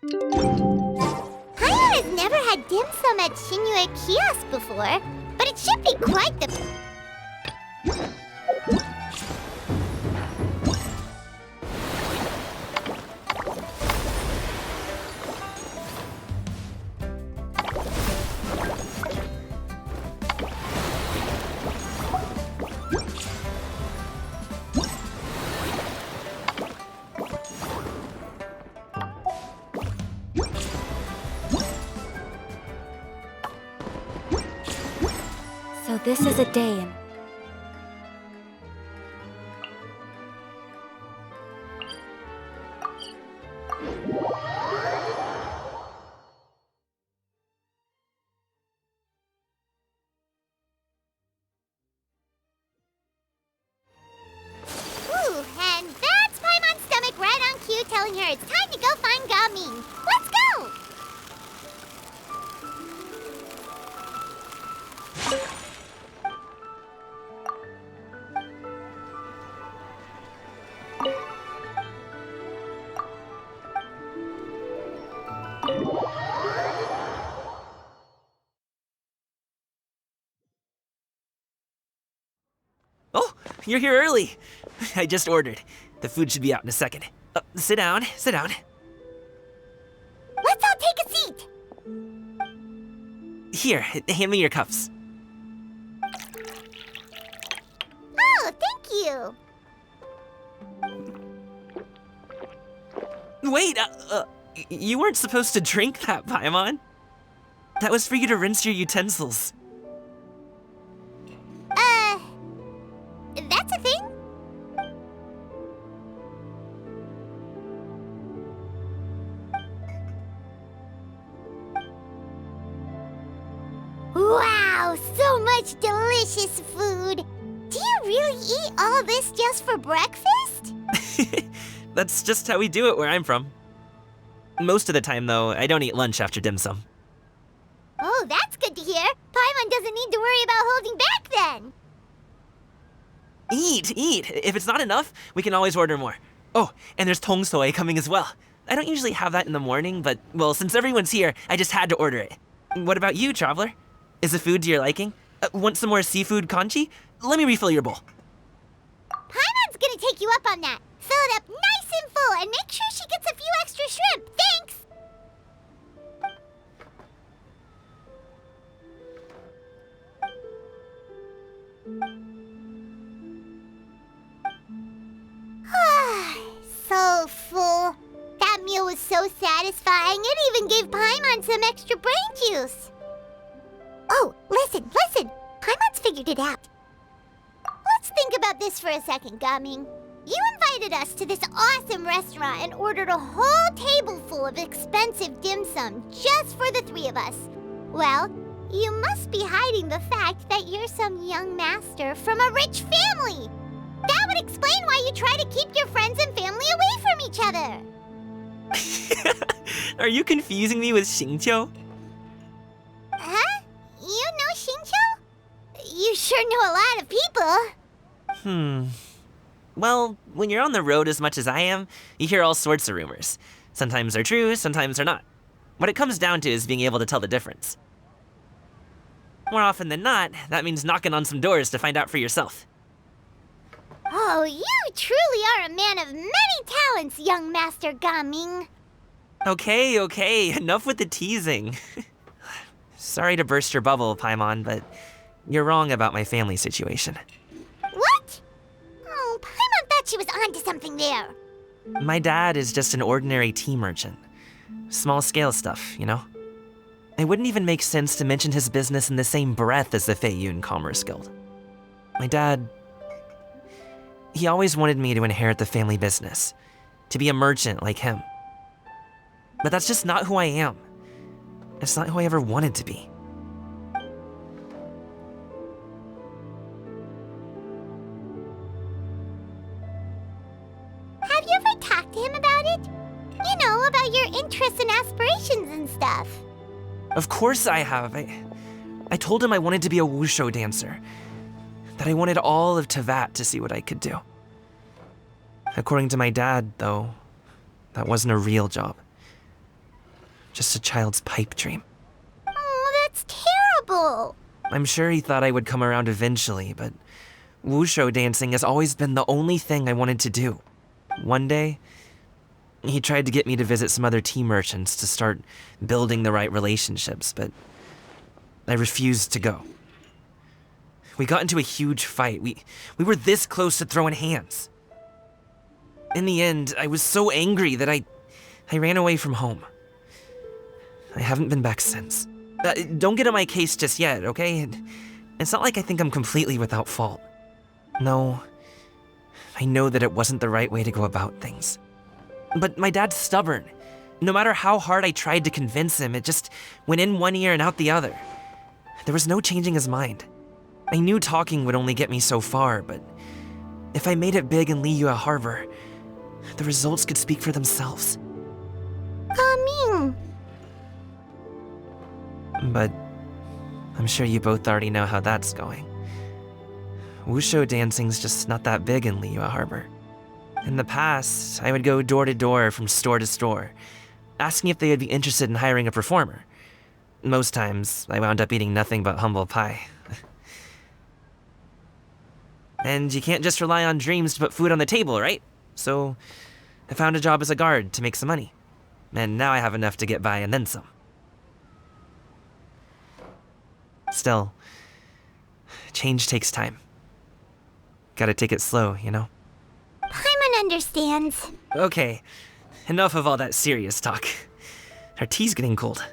Paimon has never had dim sum at Shinue Kiosk before, but it should be quite the... So this is a day in... Ooh, and that's Paimon's stomach right on cue telling her it's time to go find Gaming. Let's go! Oh, you're here early. I just ordered. The food should be out in a second. Sit down, sit down. Let's all take a seat! Here, hand me your cups. Oh, thank you! Wait, you weren't supposed to drink that, Paimon. That was for you to rinse your utensils. That's a thing? Wow, so much delicious food! Do you really eat all this just for breakfast? That's just how we do it where I'm from. Most of the time, though, I don't eat lunch after dim sum. Oh, that's good to hear. Paimon doesn't need to worry about holding back then. Eat, eat. If it's not enough, we can always order more. Oh, and there's tong soy coming as well. I don't usually have that in the morning, but, well, since everyone's here, I just had to order it. What about you, traveler? Is the food to your liking? Want some more seafood congee? Let me refill your bowl. Paimon's gonna take you up on that. Fill it up nice and full and make sure she gets a few extra shrimp. Thanks! So full. That meal was so satisfying, it even gave Paimon some extra brain juice. Oh, listen! Paimon's figured it out. Let's think about this for a second, Gaming. You invited us to this awesome restaurant and ordered a whole table full of expensive dim sum just for the three of us. Well, you must be hiding the fact that you're some young master from a rich family. That would explain why you try to keep your friends and family away from each other. Are you confusing me with Xingqiu? Huh? You know Xingqiu? You sure know a lot of people. Well, when you're on the road as much as I am, you hear all sorts of rumors. Sometimes they're true, sometimes they're not. What it comes down to is being able to tell the difference. More often than not, that means knocking on some doors to find out for yourself. Oh, you truly are a man of many talents, young Master Gaming. Okay, enough with the teasing. Sorry to burst your bubble, Paimon, but you're wrong about my family situation. What? Oh, Paimon thought she was onto something there. My dad is just an ordinary tea merchant. Small-scale stuff, you know? It wouldn't even make sense to mention his business in the same breath as the Feiyun Commerce Guild. My dad... he always wanted me to inherit the family business, to be a merchant like him. But that's just not who I am. It's not who I ever wanted to be. Have you ever talked to him about it? You know, about your interests and aspirations and stuff. Of course I have. I told him I wanted to be a wushu dancer. That I wanted all of Tevat to see what I could do. According to my dad, though, that wasn't a real job. just a child's pipe dream. Oh, that's terrible. I'm sure he thought I would come around eventually, but wushu dancing has always been the only thing I wanted to do. One day, he tried to get me to visit some other tea merchants to start building the right relationships, but I refused to go. We got into a huge fight. We were this close to throwing hands. In the end, I was so angry that I ran away from home. I haven't been back since. Don't get on my case just yet, okay? It's not like I think I'm completely without fault. No, I know that it wasn't the right way to go about things. But my dad's stubborn. No matter how hard I tried to convince him, it just went in one ear and out the other. There was no changing his mind. I knew talking would only get me so far, but if I made it big in Liyue Harbor, the results could speak for themselves. Gaming. But I'm sure you both already know how that's going. Wushu dancing's just not that big in Liyue Harbor. In the past, I would go door to door from store to store, asking if they would be interested in hiring a performer. Most times, I wound up eating nothing but humble pie. And you can't just rely on dreams to put food on the table, right? So, I found a job as a guard to make some money. And now I have enough to get by and then some. Still, change takes time. Gotta take it slow, you know? Paimon understands. Okay, enough of all that serious talk. Our tea's getting cold.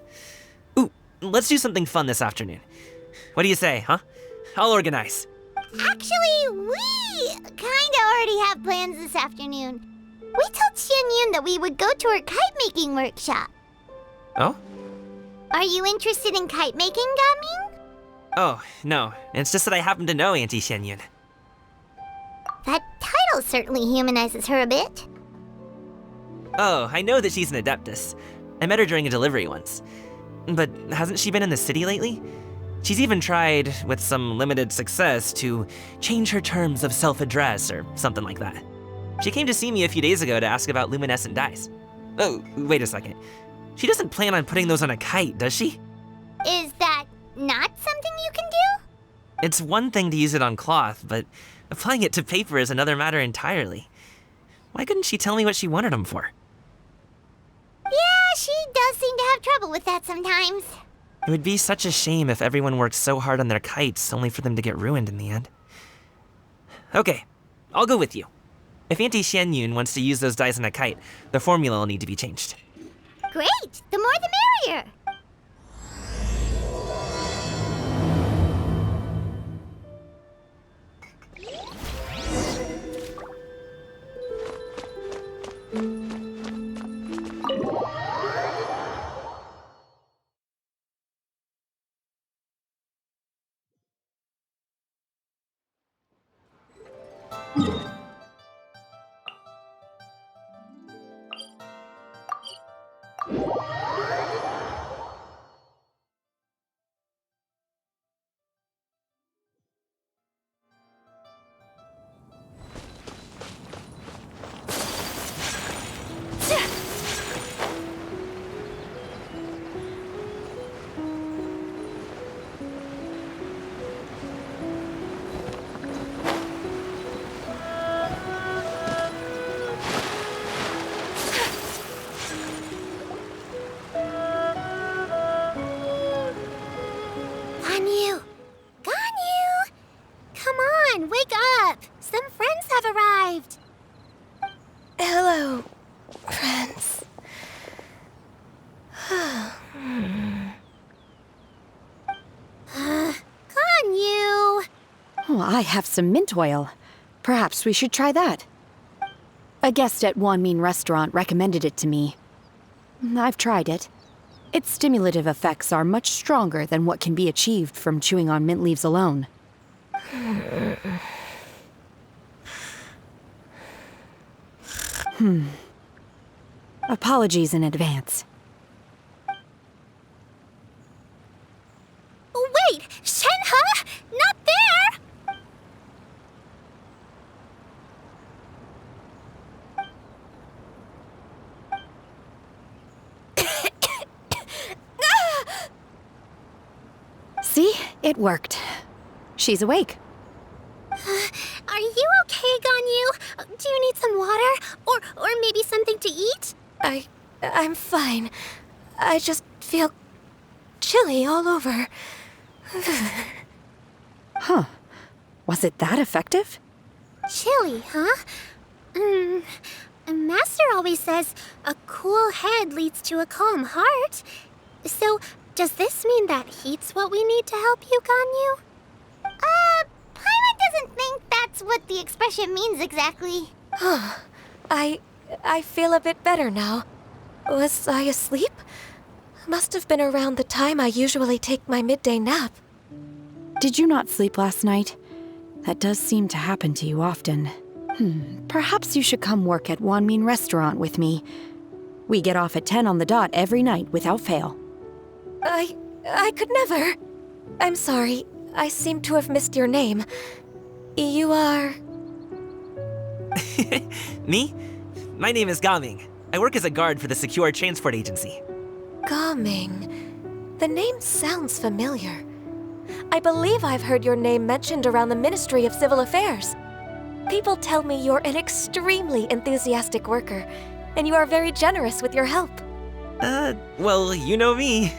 Ooh, let's do something fun this afternoon. What do you say, huh? I'll organize. Actually, we kinda already have plans this afternoon. We told Xianyun that we would go to her kite-making workshop. Oh? Are you interested in kite-making, Gaming? Oh, no. It's just that I happen to know Auntie Xianyun. That title certainly humanizes her a bit. Oh, I know that she's an adeptus. I met her during a delivery once. But hasn't she been in the city lately? She's even tried, with some limited success, to change her terms of self-address or something like that. She came to see me a few days ago to ask about luminescent dyes. Oh, wait a second. She doesn't plan on putting those on a kite, does she? Is that not something you can do? It's one thing to use it on cloth, but applying it to paper is another matter entirely. Why couldn't she tell me what she wanted them for? Yeah, she does seem to have trouble with that sometimes. It would be such a shame if everyone worked so hard on their kites only for them to get ruined in the end. Okay, I'll go with you. If Auntie Xianyun wants to use those dyes on a kite, the formula will need to be changed. Great! The more the merrier! Ganyu! Ganyu! Come on, wake up! Some friends have arrived! Hello, friends. Ganyu! Oh, I have some mint oil. Perhaps we should try that. A guest at Wanmin restaurant recommended it to me. I've tried it. Its stimulative effects are much stronger than what can be achieved from chewing on mint leaves alone. Apologies in advance. Wait! Shenhe? Not there! It worked. She's awake. Are you okay, Ganyu? Do you need some water? Or maybe something to eat? I'm fine. I just feel chilly all over. Huh. Was it that effective? Chilly, huh? Master always says a cool head leads to a calm heart. So, does this mean that heat's what we need to help you, Ganyu? Paimon doesn't think that's what the expression means exactly. I feel a bit better now. Was I asleep? Must have been around the time I usually take my midday nap. Did you not sleep last night? That does seem to happen to you often. Perhaps you should come work at Wanmin Restaurant with me. We get off at 10 on the dot every night without fail. I could never. I'm sorry. I seem to have missed your name. You are... Me? My name is Gaming. I work as a guard for the Secure Transport Agency. Gaming. The name sounds familiar. I believe I've heard your name mentioned around the Ministry of Civil Affairs. People tell me you're an extremely enthusiastic worker, and you are very generous with your help. Well, you know me.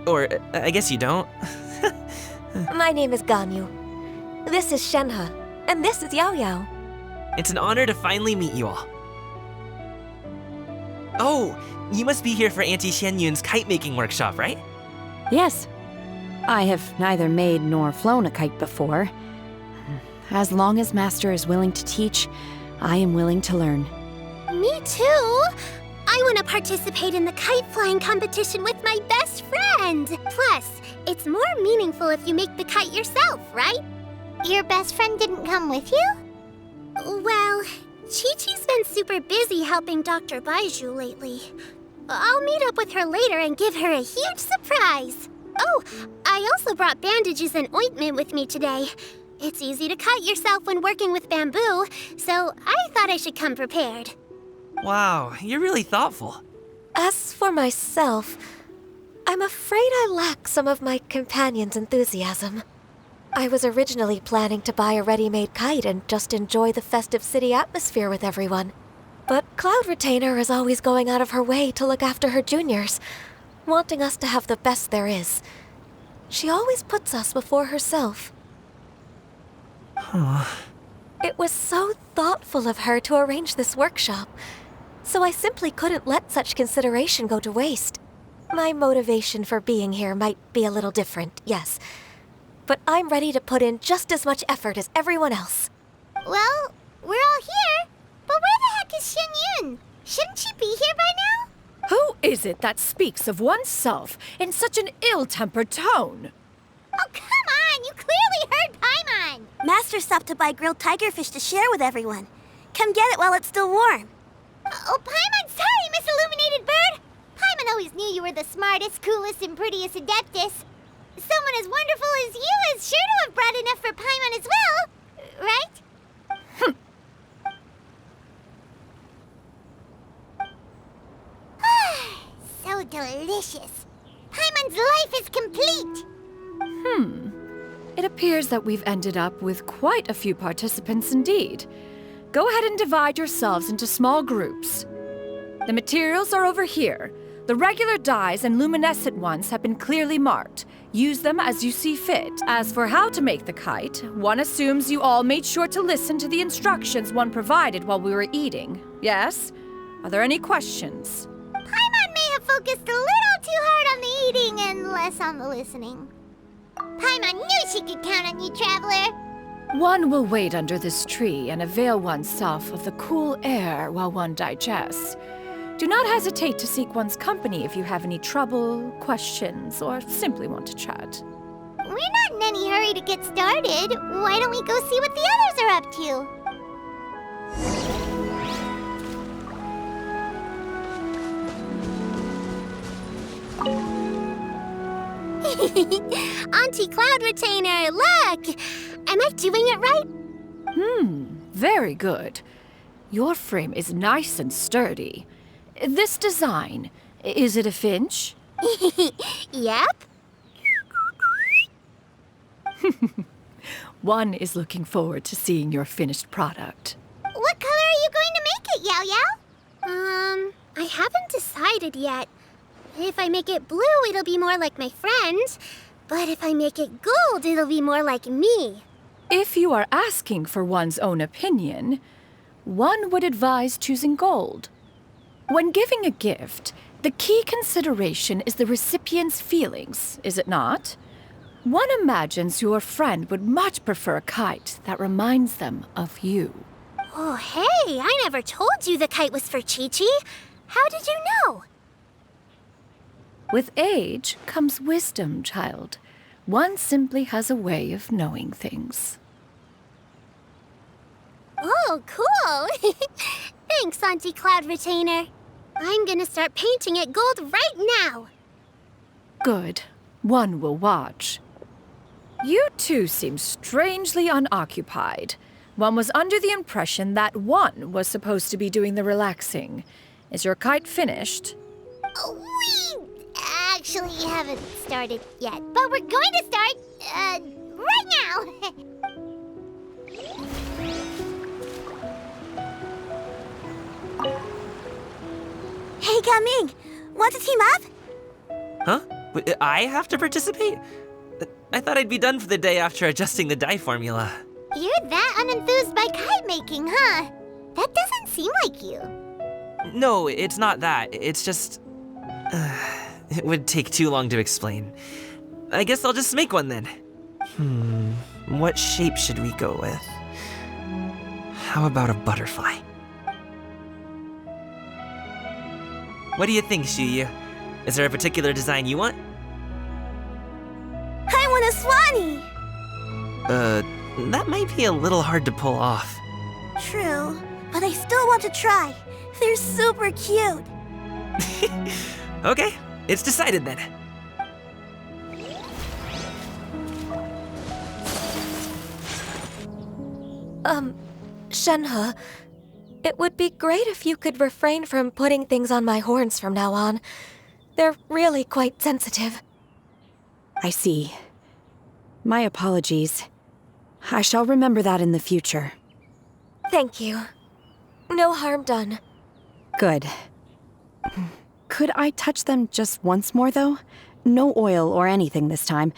Or, I guess you don't. My name is Ganyu. This is Shenhe, and this is Yao Yao. It's an honor to finally meet you all. Oh, you must be here for Auntie Xianyun's kite-making workshop, right? Yes. I have neither made nor flown a kite before. As long as Master is willing to teach, I am willing to learn. Me too! I want to participate in the kite flying competition with my best friend! Plus, it's more meaningful if you make the kite yourself, right? Your best friend didn't come with you? Well, Chi-Chi's been super busy helping Dr. Baiju lately. I'll meet up with her later and give her a huge surprise. Oh, I also brought bandages and ointment with me today. It's easy to cut yourself when working with bamboo, so I thought I should come prepared. Wow, you're really thoughtful. As for myself, I'm afraid I lack some of my companion's enthusiasm. I was originally planning to buy a ready-made kite and just enjoy the festive city atmosphere with everyone. But Cloud Retainer is always going out of her way to look after her juniors, wanting us to have the best there is. She always puts us before herself. It was so thoughtful of her to arrange this workshop, so I simply couldn't let such consideration go to waste. My motivation for being here might be a little different, yes, but I'm ready to put in just as much effort as everyone else. Well, we're all here, but where the heck is Xianyun? Shouldn't she be here by now? Who is it that speaks of oneself in such an ill-tempered tone? Oh, come on! You clearly heard Paimon! Master stopped to buy grilled tigerfish to share with everyone. Come get it while it's still warm. Oh, Paimon, sorry, Miss Illuminated Bird! Paimon always knew you were the smartest, coolest, and prettiest Adeptus. Someone as wonderful as you is sure to have brought enough for Paimon as well, right? So delicious. Paimon's life is complete. It appears that we've ended up with quite a few participants indeed. Go ahead and divide yourselves into small groups. The materials are over here. The regular dyes and luminescent ones have been clearly marked. Use them as you see fit. As for how to make the kite, one assumes you all made sure to listen to the instructions one provided while we were eating. Yes? Are there any questions? Paimon may have focused a little too hard on the eating and less on the listening. Paimon knew she could count on you, Traveler. One will wait under this tree and avail oneself of the cool air while one digests. Do not hesitate to seek one's company if you have any trouble, questions, or simply want to chat. We're not in any hurry to get started. Why don't we go see what the others are up to? Auntie Cloud Retainer, look! Am I doing it right? Very good. Your frame is nice and sturdy. This design, is it a finch? Yep. One is looking forward to seeing your finished product. What color are you going to make it, Yao Yao? I haven't decided yet. If I make it blue, it'll be more like my friend. But if I make it gold, it'll be more like me. If you are asking for one's own opinion, one would advise choosing gold. When giving a gift, the key consideration is the recipient's feelings, is it not? One imagines your friend would much prefer a kite that reminds them of you. Oh, hey, I never told you the kite was for Chi-Chi. How did you know? With age comes wisdom, child. One simply has a way of knowing things. Oh, cool. Thanks, Auntie Cloud Retainer. I'm gonna start painting it gold right now. Good. One will watch. You two seem strangely unoccupied. One was under the impression that one was supposed to be doing the relaxing. Is your kite finished? We actually haven't started yet, but we're going to start, right now. Hey, Gaming, want to team up? Huh? Wait, I have to participate? I thought I'd be done for the day after adjusting the dye formula. You're that unenthused by kite making, huh? That doesn't seem like you. No, it's not that. It's just... it would take too long to explain. I guess I'll just make one then. What shape should we go with? How about a butterfly? What do you think, Shuyu? Is there a particular design you want? I want a swanee! That might be a little hard to pull off. True, but I still want to try. They're super cute. Okay, it's decided then. Shenhe, it would be great if you could refrain from putting things on my horns from now on. They're really quite sensitive. I see. My apologies. I shall remember that in the future. Thank you. No harm done. Good. Could I touch them just once more, though? No oil or anything this time.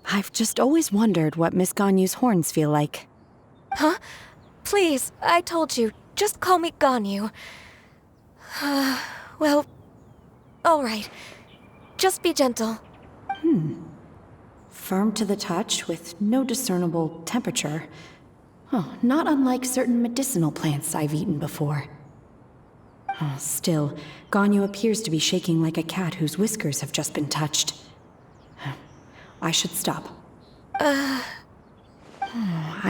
I've just always wondered what Miss Ganyu's horns feel like. Huh? Please, I told you, just call me Ganyu. Well, all right. Just be gentle. Firm to the touch with no discernible temperature. Oh, not unlike certain medicinal plants I've eaten before. Still, Ganyu appears to be shaking like a cat whose whiskers have just been touched. I should stop. I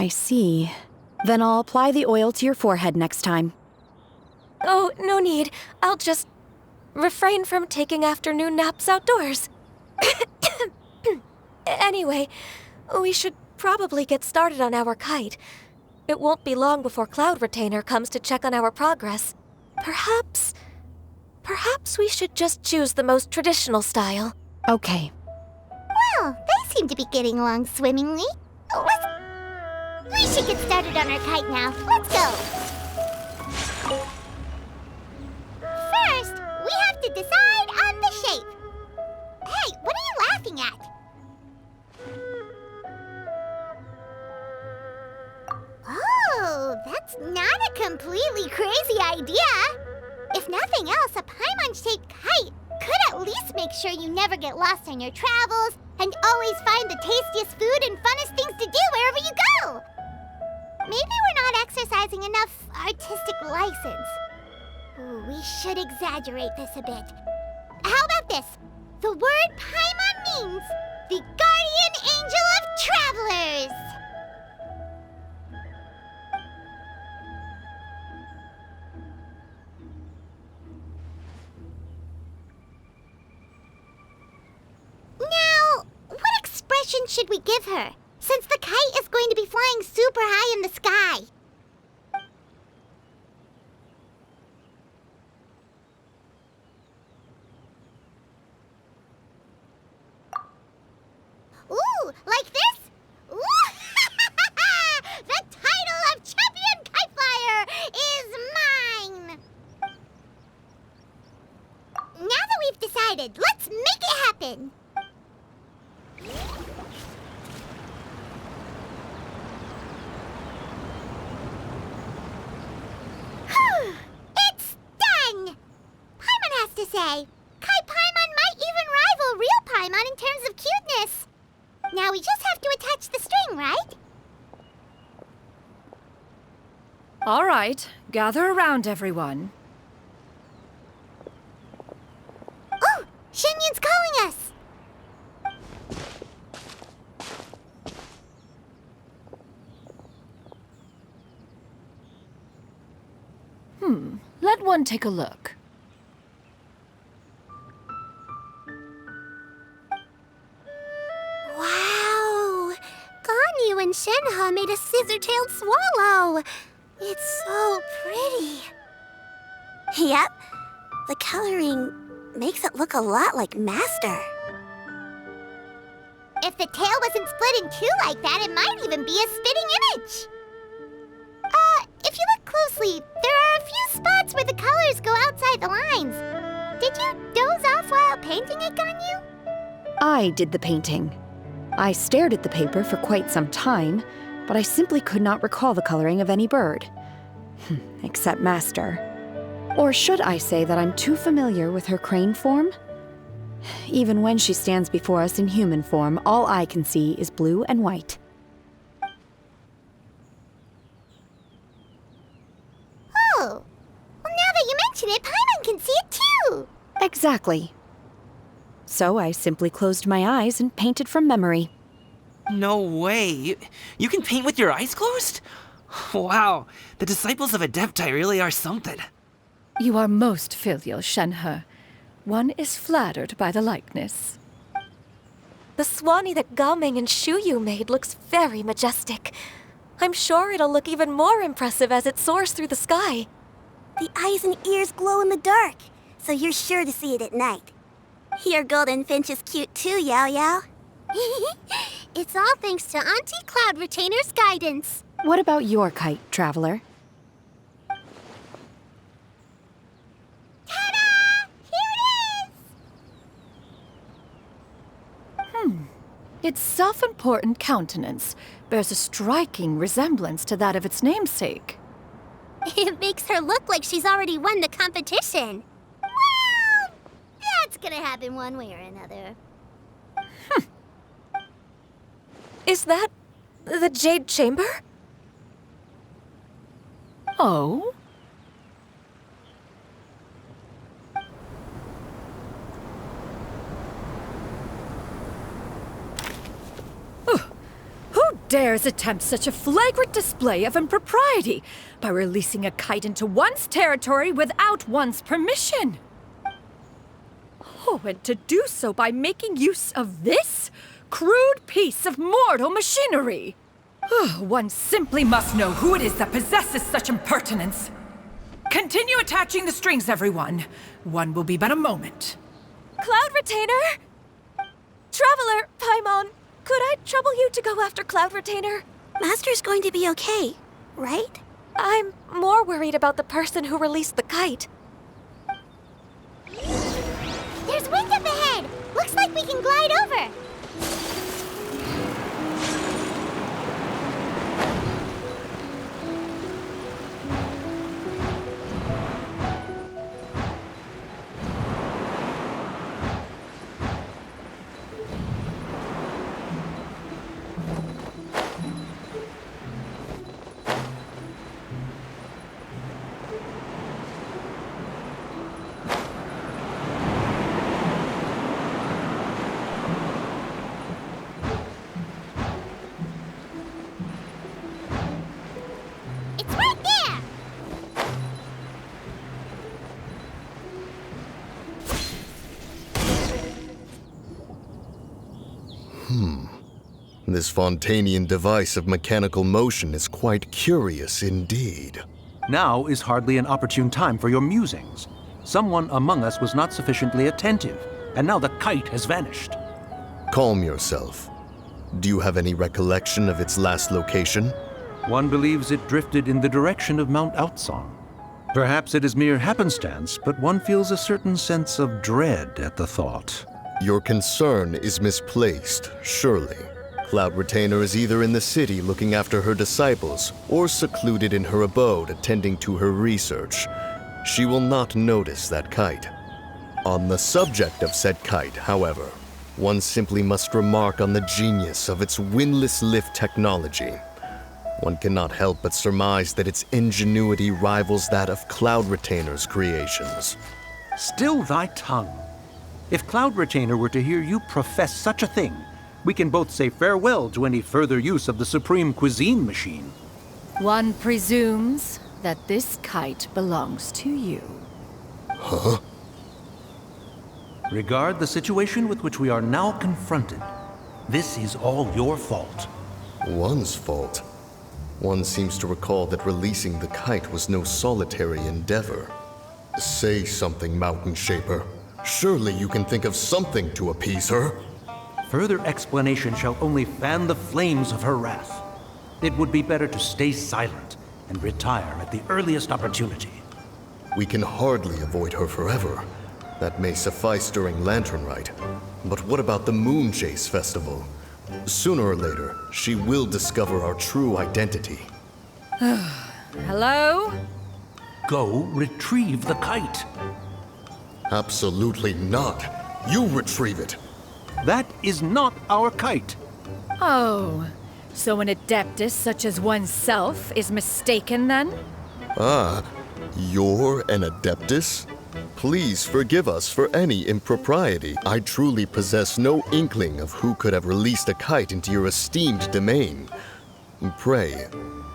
see. Then I'll apply the oil to your forehead next time. Oh, no need. I'll just refrain from taking afternoon naps outdoors. Anyway, we should probably get started on our kite. It won't be long before Cloud Retainer comes to check on our progress. Perhaps we should just choose the most traditional style. Okay. Well, they seem to be getting along swimmingly. We should get started on our kite now. Let's go. First, we have to decide on the shape. Hey, what are you laughing at? Oh, that's not a completely crazy idea. If nothing else, a Paimon-shaped kite could at least make sure you never get lost on your travels and always find the tastiest food and funnest things to do wherever you go. Maybe we're not exercising enough artistic license. Ooh, we should exaggerate this a bit. How about this? The word Paimon means the guardian angel of travelers. Now, what expression should we give her, since the kite is going to be flying super high in the sky? Ooh, like this? excited. Let's make it happen. It's done! Paimon has to say. Kai Paimon might even rival real Paimon in terms of cuteness. Now we just have to attach the string, right? All right, gather around, everyone. Oh, Shenyun's calling us. Let one take a look. Wow! Ganyu and Shenhe made a scissor-tailed swallow. It's so pretty. Yep. The coloring makes it look a lot like Master. If the tail wasn't split in two like that, it might even be a spitting image. If you look closely, there are a few spots where the colors go outside the lines. Did you doze off while painting it, Ganyu? I did the painting. I stared at the paper for quite some time, but I simply could not recall the coloring of any bird. Except Master. Or should I say that I'm too familiar with her crane form? Even when she stands before us in human form, all I can see is blue and white. Oh. Well, now that you mention it, Paimon can see it too. Exactly. So I simply closed my eyes and painted from memory. No way. You can paint with your eyes closed? Wow, the disciples of Adepti really are something. You are most filial, Shenhe. One is flattered by the likeness. The Swanee that Gaming and Shuyu made looks very majestic. I'm sure it'll look even more impressive as it soars through the sky. The eyes and ears glow in the dark, so you're sure to see it at night. Your golden finch is cute too, Yao Yao. It's all thanks to Auntie Cloud Retainer's guidance. What about your kite, Traveler? Ta-da! Here it is! Its self-important countenance bears a striking resemblance to that of its namesake. It makes her look like she's already won the competition. Well, that's gonna happen one way or another. Is that the Jade Chamber? Oh? Who dares attempt such a flagrant display of impropriety by releasing a kite into one's territory without one's permission? Oh, and to do so by making use of this crude piece of mortal machinery. One simply must know who it is that possesses such impertinence. Continue attaching the strings, everyone. One will be but a moment. Cloud Retainer? Traveler, Paimon, could I trouble you to go after Cloud Retainer? Master's going to be okay, right? I'm more worried about the person who released the kite. There's wind up ahead! Looks like we can glide over! It's right there! This Fontanian device of mechanical motion is quite curious indeed. Now is hardly an opportune time for your musings. Someone among us was not sufficiently attentive, and now the kite has vanished. Calm yourself. Do you have any recollection of its last location? One believes it drifted in the direction of Mount Outsong. Perhaps it is mere happenstance, but one feels a certain sense of dread at the thought. Your concern is misplaced, surely. Cloud Retainer is either in the city looking after her disciples, or secluded in her abode attending to her research. She will not notice that kite. On the subject of said kite, however, one simply must remark on the genius of its windless lift technology. One cannot help but surmise that its ingenuity rivals that of Cloud Retainer's creations. Still thy tongue. If Cloud Retainer were to hear you profess such a thing, we can both say farewell to any further use of the Supreme Cuisine Machine. One presumes that this kite belongs to you. Huh? Regard the situation with which we are now confronted. This is all your fault. One's fault. One seems to recall that releasing the kite was no solitary endeavor. Say something, Mountain Shaper. Surely you can think of something to appease her. Further explanation shall only fan the flames of her wrath. It would be better to stay silent and retire at the earliest opportunity. We can hardly avoid her forever. That may suffice during Lantern Rite. But what about the Moon Chase Festival? Sooner or later, she will discover our true identity. Hello? Go retrieve the kite. Absolutely not. You retrieve it. That is not our kite. Oh, so an adeptus such as oneself is mistaken then? Ah, you're an Adeptus? Please forgive us for any impropriety. I truly possess no inkling of who could have released a kite into your esteemed domain. Pray,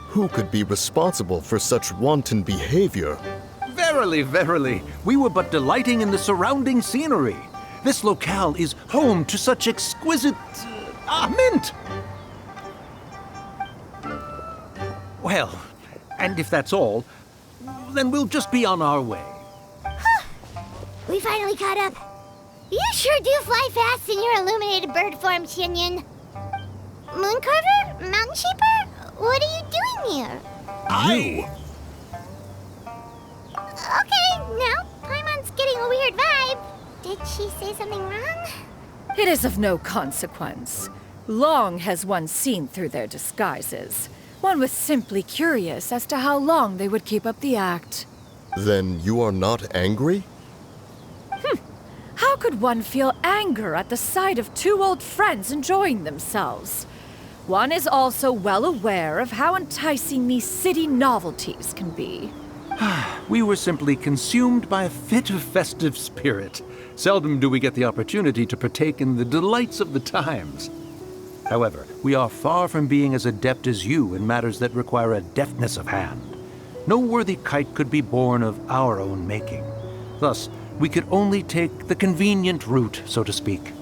who could be responsible for such wanton behavior? Verily, verily, we were but delighting in the surrounding scenery. This locale is home to such exquisite... mint! Well, and if that's all, then we'll just be on our way. We finally caught up. You sure do fly fast in your illuminated bird form, Shinyan. Mooncarver? Mountain Shaper? What are you doing here? You! Okay, now Paimon's getting a weird vibe. Did she say something wrong? It is of no consequence. Long has one seen through their disguises. One was simply curious as to how long they would keep up the act. Then you are not angry? How could one feel anger at the sight of two old friends enjoying themselves? One is also well aware of how enticing these city novelties can be. We were simply consumed by a fit of festive spirit. Seldom do we get the opportunity to partake in the delights of the times. However, we are far from being as adept as you in matters that require a deftness of hand. No worthy kite could be born of our own making. Thus, we could only take the convenient route, so to speak.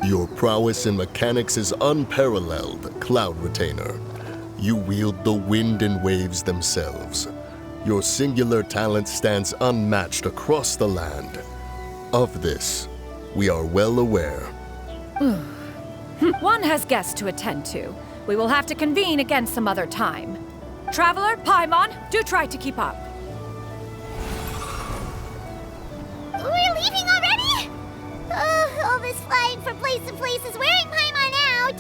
Your prowess in mechanics is unparalleled, Cloud Retainer. You wield the wind and waves themselves. Your singular talent stands unmatched across the land. Of this, we are well aware. One has guests to attend to. We will have to convene again some other time. Traveler, Paimon, do try to keep up. We're leaving already? Oh, all this flying from place to place is wearing Paimon out.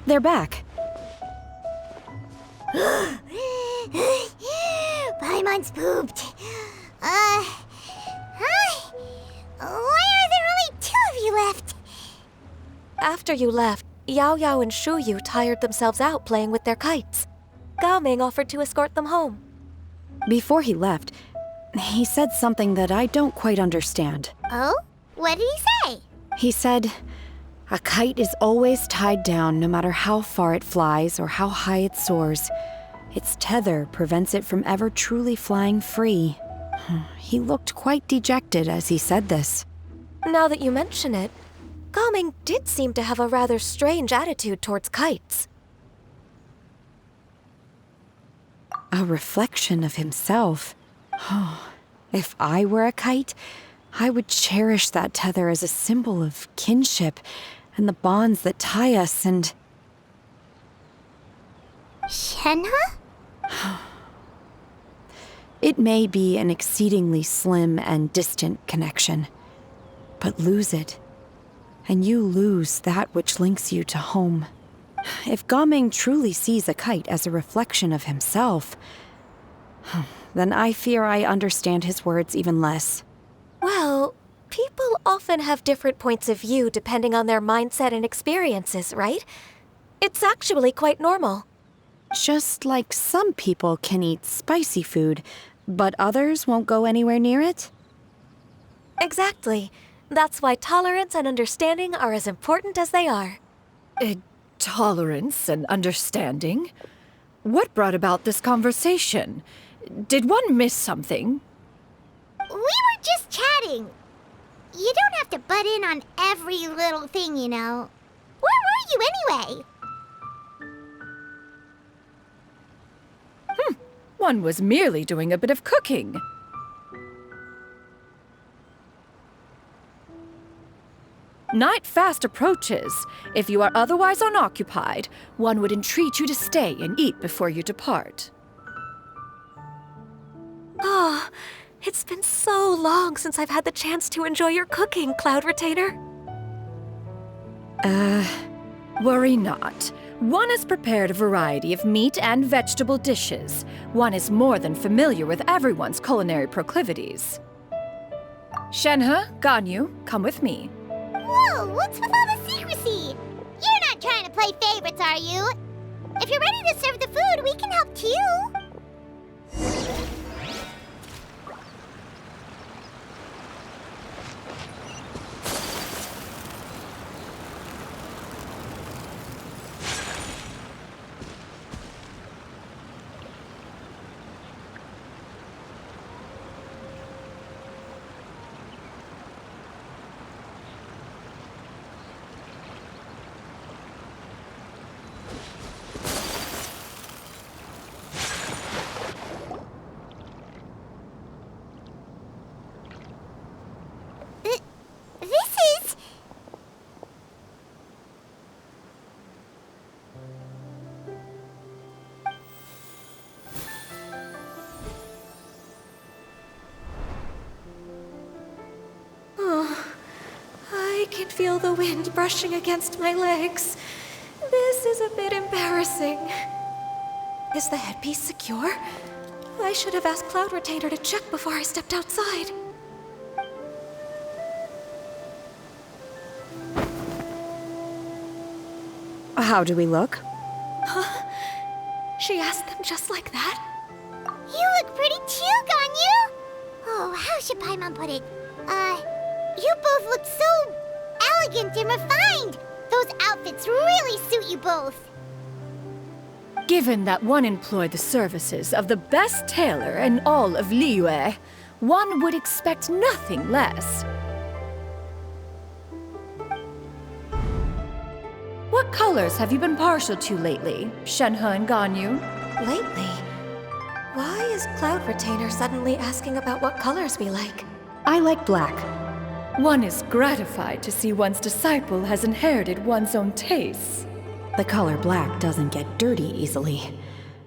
They're back. Paimon's pooped. Hi. Why are there only two of you left? After you left, Yao Yao and Shu Yu tired themselves out playing with their kites. Gao Ming offered to escort them home. Before he left, he said something that I don't quite understand. Oh? What did he say? He said, A kite is always tied down no matter how far it flies or how high it soars. Its tether prevents it from ever truly flying free. He looked quite dejected as he said this. Now that you mention it, Gaming did seem to have a rather strange attitude towards kites. A reflection of himself. If I were a kite, I would cherish that tether as a symbol of kinship and the bonds that tie us and... Shenhe? It may be an exceedingly slim and distant connection, but lose it, and you lose that which links you to home. If Gaming truly sees a kite as a reflection of himself, then I fear I understand his words even less. Well, people often have different points of view depending on their mindset and experiences, right? It's actually quite normal. Just like some people can eat spicy food, but others won't go anywhere near it? Exactly. That's why tolerance and understanding are as important as they are. Tolerance and understanding? What brought about this conversation? Did one miss something? We were just chatting. You don't have to butt in on every little thing, you know. Where were you anyway? One was merely doing a bit of cooking. Night fast approaches. If you are otherwise unoccupied, one would entreat you to stay and eat before you depart. Oh, it's been so long since I've had the chance to enjoy your cooking, Cloud Retainer. Worry not. One has prepared a variety of meat and vegetable dishes. One is more than familiar with everyone's culinary proclivities. Shenhe, Ganyu, come with me. Whoa, what's with all the secrecy? You're not trying to play favorites, are you? If you're ready to serve the food, we can help too. I can feel the wind brushing against my legs. This is a bit embarrassing. Is the headpiece secure? I should have asked Cloud Retainer to check before I stepped outside. How do we look? She asked them just like that? You look pretty too, Ganyu. Oh, how should Paimon put it? You both look so elegant and refined. Those outfits really suit you both. Given that one employed the services of the best tailor in all of Liyue, one would expect nothing less. What colors have you been partial to lately, Shenhe and Ganyu? Lately? Why is Cloud Retainer suddenly asking about what colors we like? I like black. One is gratified to see one's disciple has inherited one's own tastes. The color black doesn't get dirty easily.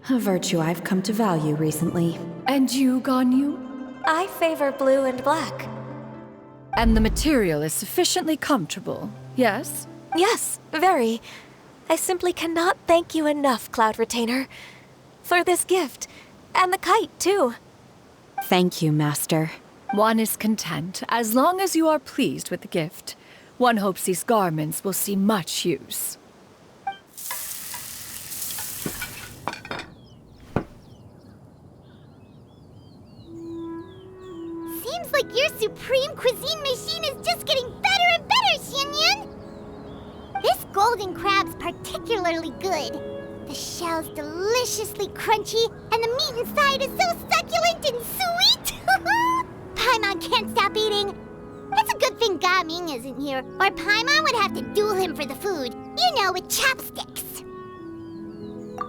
A virtue I've come to value recently. And you, Ganyu? I favor blue and black. And the material is sufficiently comfortable, yes? Yes, very. I simply cannot thank you enough, Cloud Retainer. For this gift. And the kite, too. Thank you, Master. One is content, as long as you are pleased with the gift. One hopes these garments will see much use. Seems like your supreme cuisine machine is just getting better and better, Xianyun. golden crab's particularly good. The shell's deliciously crunchy, and the meat inside is so succulent and sweet! Paimon can't stop eating. It's a good thing Gaming isn't here, or Paimon would have to duel him for the food. You know, with chopsticks.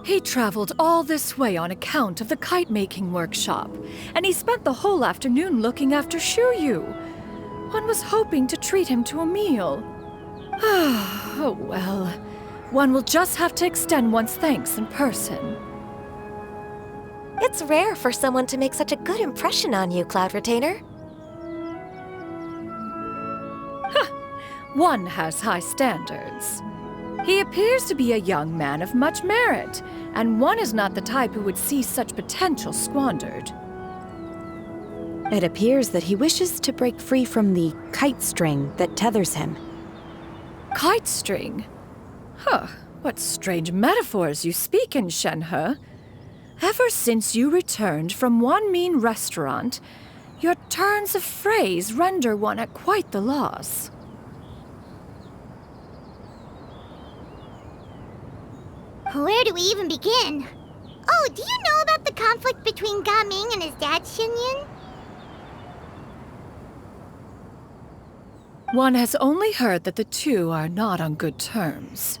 He traveled all this way on account of the kite-making workshop, and he spent the whole afternoon looking after Shuyu. One was hoping to treat him to a meal. Oh well. One will just have to extend one's thanks in person. It's rare for someone to make such a good impression on you, Cloud Retainer. One has high standards. He appears to be a young man of much merit, and one is not the type who would see such potential squandered. It appears that he wishes to break free from the kite string that tethers him. Kite string? Huh, what strange metaphors you speak in, Shenhe. Ever since you returned from one mean restaurant, your turns of phrase render one at quite the loss. Where do we even begin? Oh, do you know about the conflict between Gaming and his dad, Xinyan? One has only heard that the two are not on good terms.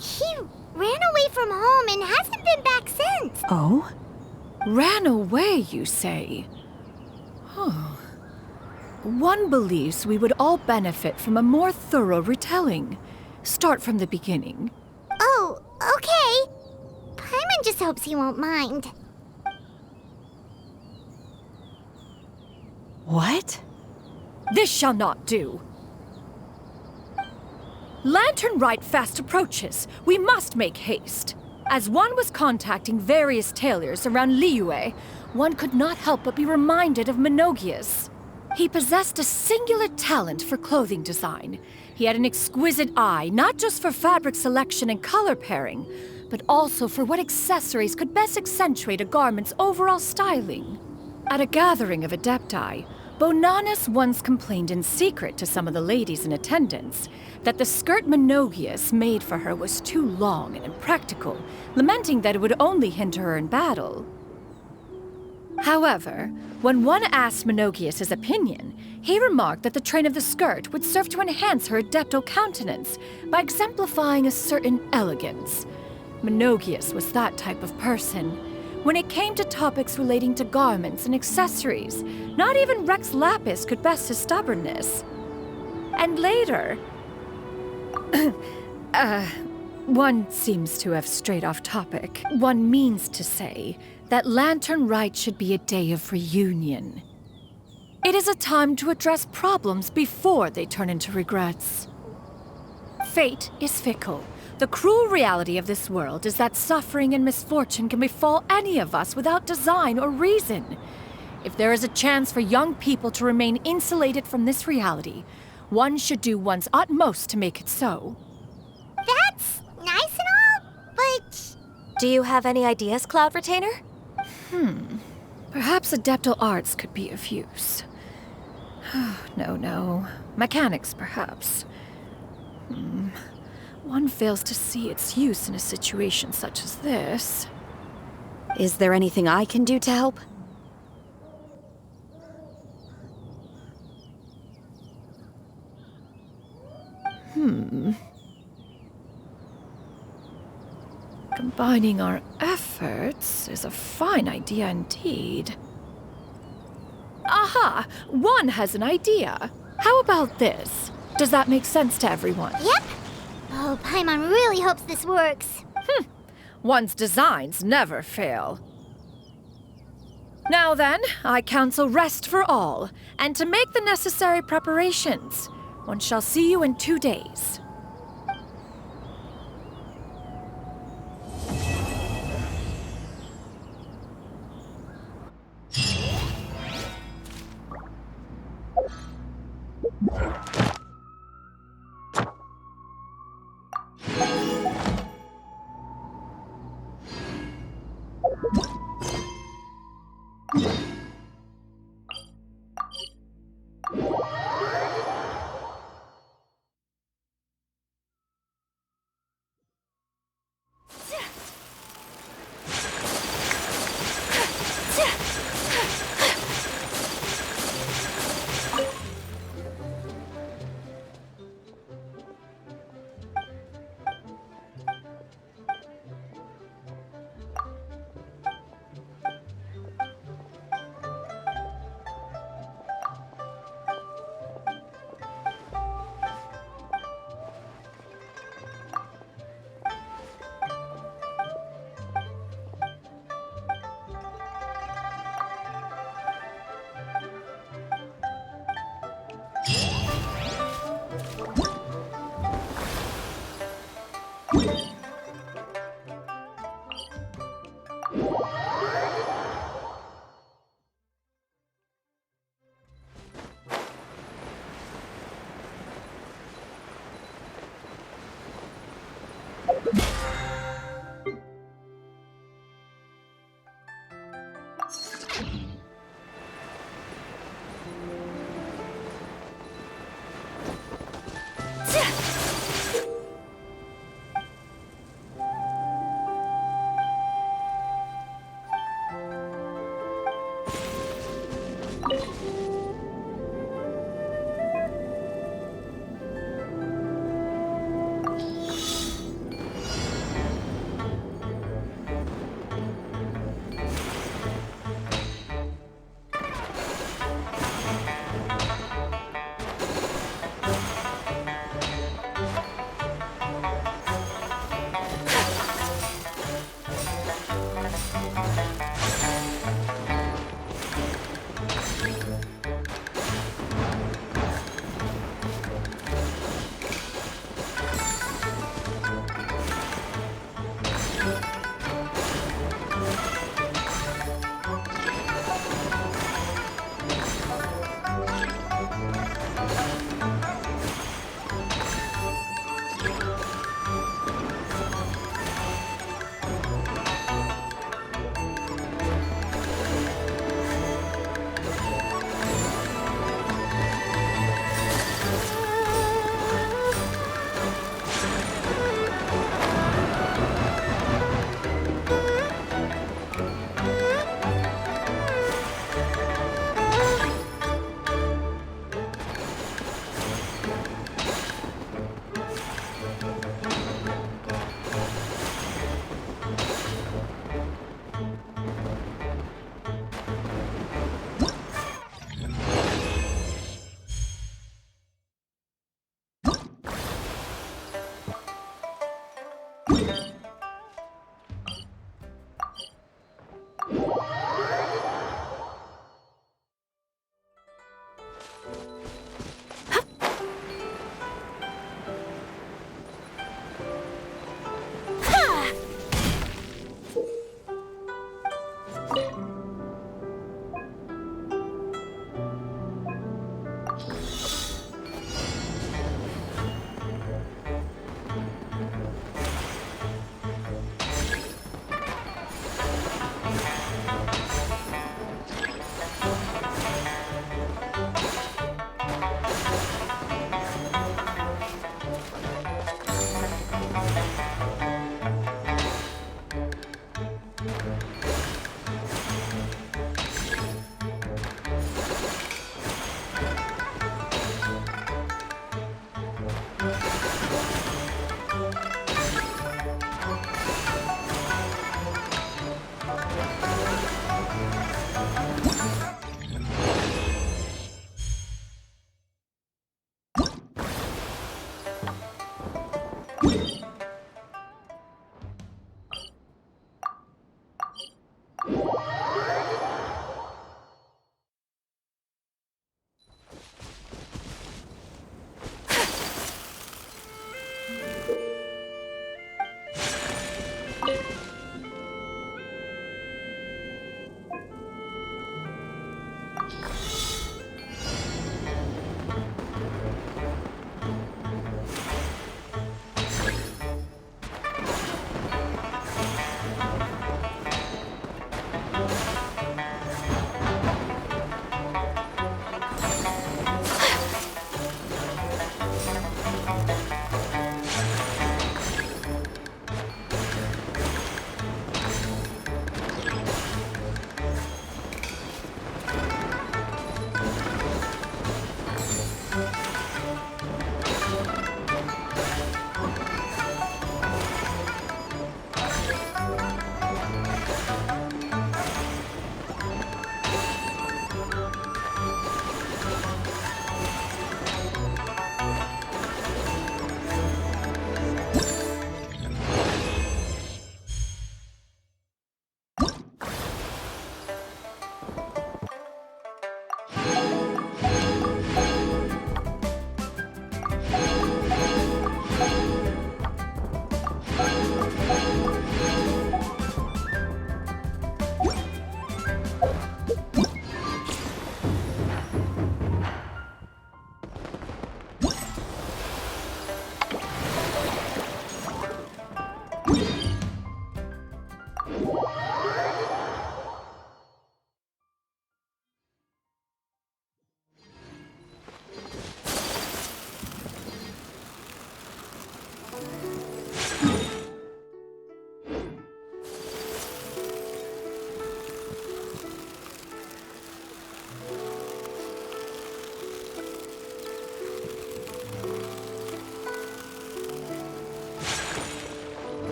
He ran away from home and hasn't been back since. Oh? Ran away, you say? Huh. One believes we would all benefit from a more thorough retelling. Start from the beginning. Oh, okay. Paimon just hopes he won't mind. What? This shall not do. Lantern Rite fast approaches. We must make haste. As one was contacting various tailors around Liyue, one could not help but be reminded of Menogias. He possessed a singular talent for clothing design. He had an exquisite eye, not just for fabric selection and color pairing, but also for what accessories could best accentuate a garment's overall styling. At a gathering of Adepti, Bonanis once complained in secret to some of the ladies in attendance that the skirt Menogias made for her was too long and impractical, lamenting that it would only hinder her in battle. However, when one asked Menogias his opinion, he remarked that the train of the skirt would serve to enhance her adeptal countenance by exemplifying a certain elegance. Menogias was that type of person. When it came to topics relating to garments and accessories, not even Rex Lapis could best his stubbornness. And later... one seems to have strayed off topic. One means to say that Lantern Rite should be a day of reunion. It is a time to address problems before they turn into regrets. Fate is fickle. The cruel reality of this world is that suffering and misfortune can befall any of us without design or reason. If there is a chance for young people to remain insulated from this reality, one should do one's utmost to make it so. That's nice and all, but... Do you have any ideas, Cloud Retainer? Perhaps adeptal arts could be of use. No. Mechanics, perhaps. One fails to see its use in a situation such as this. Is there anything I can do to help? Combining our efforts is a fine idea indeed. Aha! One has an idea. How about this? Does that make sense to everyone? Yep. Oh, Paimon really hopes this works. One's designs never fail. Now then, I counsel rest for all, and to make the necessary preparations. One shall see you in 2 days.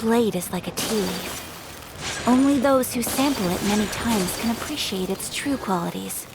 blade is like a tea leaf. Only those who sample it many times can appreciate its true qualities.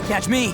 Catch me!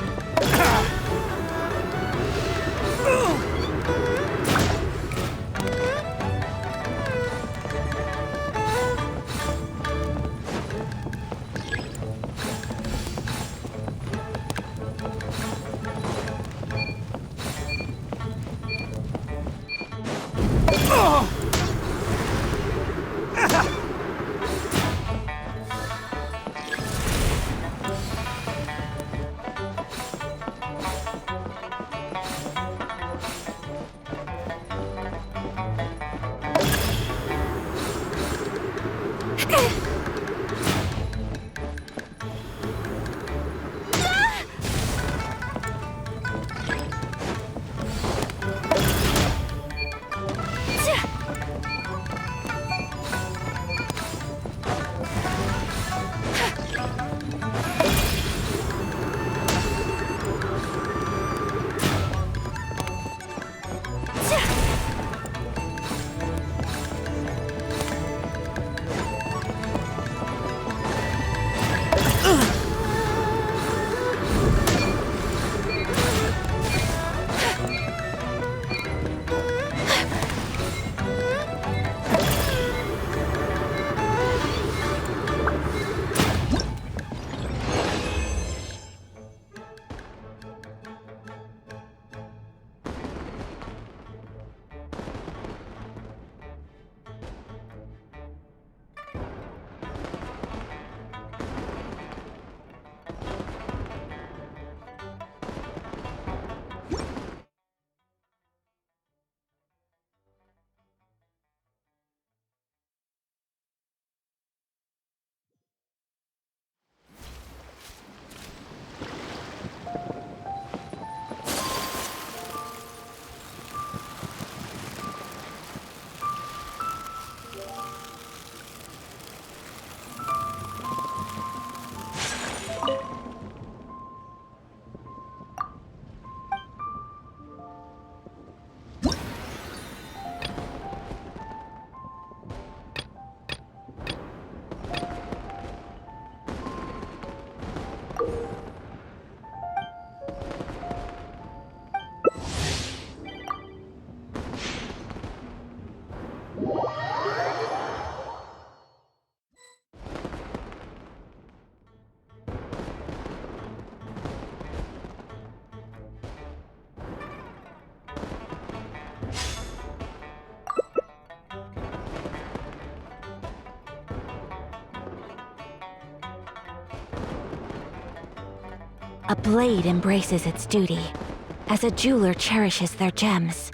A blade embraces its duty, as a jeweler cherishes their gems.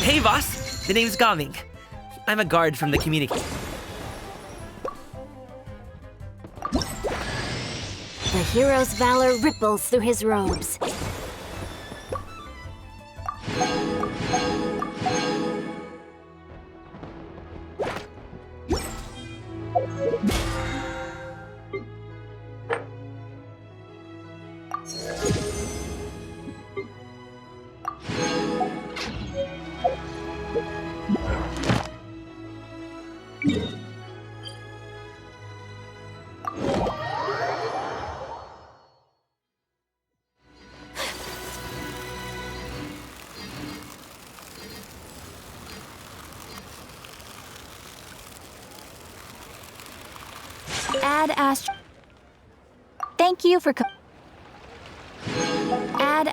Hey, boss. The name's Gaming. I'm a guard from the community. The hero's valor ripples through his robes. Add Thank you for Add